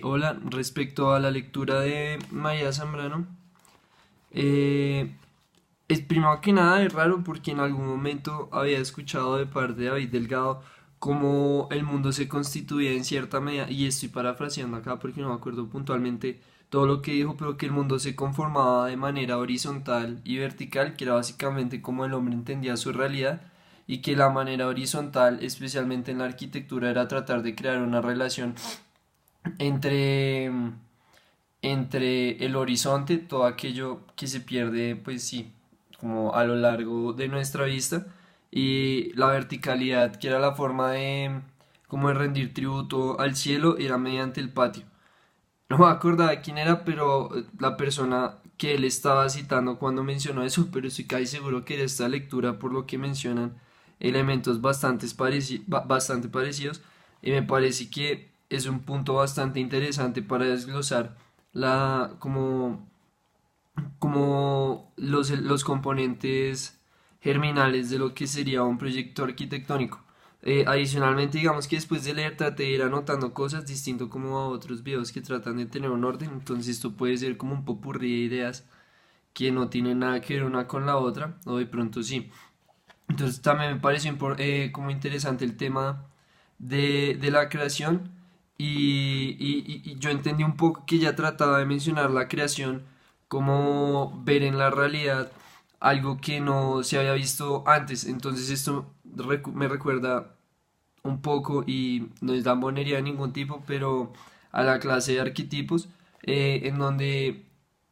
Hola, respecto a la lectura de María Zambrano, eh, es primero que nada es raro porque en algún momento había escuchado de parte de David Delgado cómo el mundo se constituía en cierta medida, y estoy parafraseando acá porque no me acuerdo puntualmente todo lo que dijo, pero que el mundo se conformaba de manera horizontal y vertical, que era básicamente como el hombre entendía su realidad, y que la manera horizontal, especialmente en la arquitectura, era tratar de crear una relación entre, entre el horizonte, todo aquello que se pierde, pues sí, como a lo largo de nuestra vista, y la verticalidad, que era la forma de, como de rendir tributo al cielo, era mediante el patio. No me acuerdo de quién era, pero la persona que él estaba citando cuando mencionó eso, pero estoy casi seguro que era esta lectura por lo que mencionan elementos bastante parecidos, y me parece que es un punto bastante interesante para desglosar la como los componentes germinales de lo que sería un proyecto arquitectónico. Adicionalmente, digamos que después de leer traté de ir anotando cosas distinto como a otros videos que tratan de tener un orden, entonces esto puede ser como un popurrí de ideas que no tienen nada que ver una con la otra, o de pronto sí. Entonces también me pareció como interesante el tema de la creación, y yo entendí un poco que ella trataba de mencionar la creación como ver en la realidad algo que no se había visto antes. Entonces esto me recuerda un poco, y no es lambonería de ningún tipo, pero a la clase de arquetipos, en donde,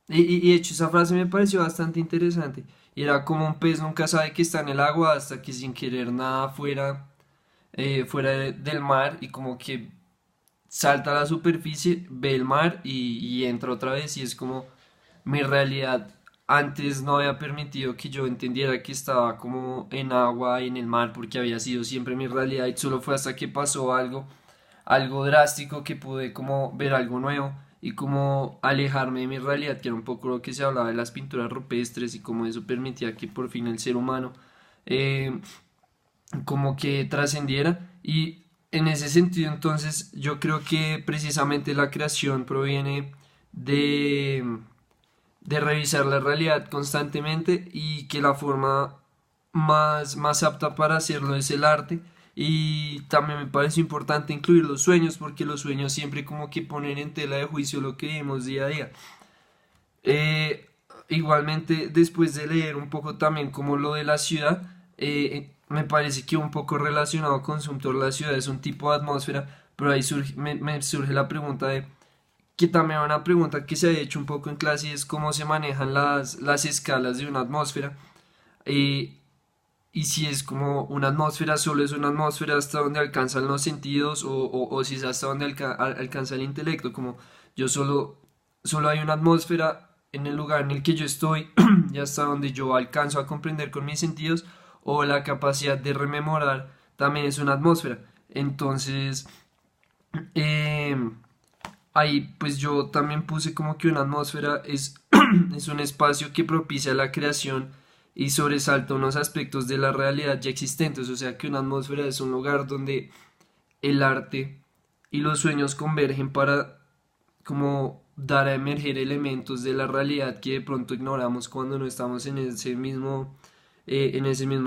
y de hecho esa frase me pareció bastante interesante, y era como un pez nunca sabe que está en el agua hasta que sin querer nada del mar, y como que salta a la superficie, ve el mar y entra otra vez, y es como mi realidad antes no había permitido que yo entendiera que estaba como en agua y en el mar, porque había sido siempre mi realidad, y solo fue hasta que pasó algo drástico, que pude como ver algo nuevo y como alejarme de mi realidad, que era un poco lo que se hablaba de las pinturas rupestres, y como eso permitía que por fin el ser humano eh, como que trascendiera. Y en ese sentido, entonces, yo creo que precisamente la creación proviene de, de revisar la realidad constantemente, y que la forma más apta para hacerlo es el arte. Y también me parece importante incluir los sueños, porque los sueños siempre como que ponen en tela de juicio lo que vemos día a día. Igualmente, después de leer un poco también como lo de la ciudad, me parece que un poco relacionado con Sumter, la ciudad es un tipo de atmósfera, pero ahí me surge la pregunta de, que también una pregunta que se ha hecho un poco en clase, es cómo se manejan las escalas de una atmósfera. eh, y si es como una atmósfera, solo es una atmósfera hasta donde alcanzan los sentidos, o si es hasta donde alcanza el intelecto, como yo solo hay una atmósfera en el lugar en el que yo estoy, y hasta donde yo alcanzo a comprender con mis sentidos, o la capacidad de rememorar también es una atmósfera. Entonces, eh, ahí pues yo también puse como que una atmósfera es, es un espacio que propicia la creación y sobresalta unos aspectos de la realidad ya existentes, o sea que una atmósfera es un lugar donde el arte y los sueños convergen para como dar a emerger elementos de la realidad que de pronto ignoramos cuando no estamos en ese mismo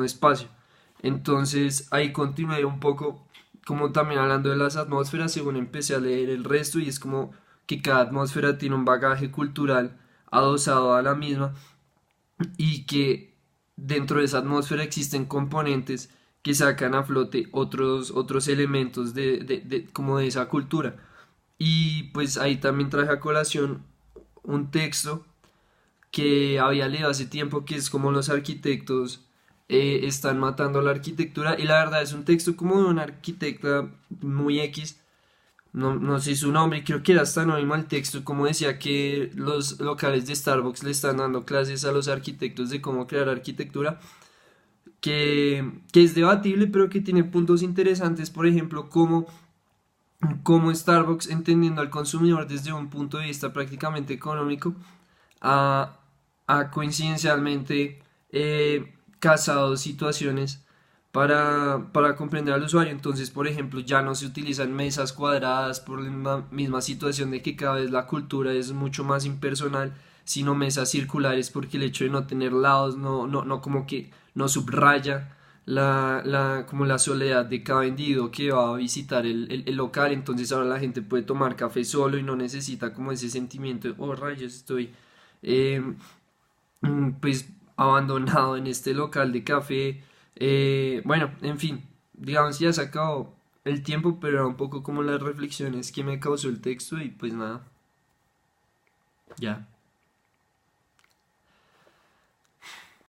espacio. Entonces ahí continué un poco como también hablando de las atmósferas, según empecé a leer el resto, y es como que cada atmósfera tiene un bagaje cultural adosado a la misma, y que dentro de esa atmósfera existen componentes que sacan a flote otros elementos como de esa cultura. Y pues ahí también traje a colación un texto que había leído hace tiempo, que es como los arquitectos están matando la arquitectura, y la verdad es un texto como de una arquitecta muy X, no sé su nombre, creo que era hasta anónimo el texto, como decía que los locales de Starbucks le están dando clases a los arquitectos de cómo crear arquitectura, que es debatible, pero que tiene puntos interesantes, por ejemplo, como Starbucks, entendiendo al consumidor desde un punto de vista prácticamente económico, ha coincidencialmente casado situaciones para comprender al usuario. Entonces, por ejemplo, ya no se utilizan mesas cuadradas por la misma situación de que cada vez la cultura es mucho más impersonal, sino mesas circulares, porque el hecho de no tener lados no como que no subraya como la soledad de cada individuo que va a visitar el local. Entonces ahora la gente puede tomar café solo y no necesita como ese sentimiento de, oh rayos, estoy eh, pues abandonado en este local de café. Bueno, en fin, digamos ya se acabó el tiempo, pero era un poco como las reflexiones que me causó el texto y pues nada, ya.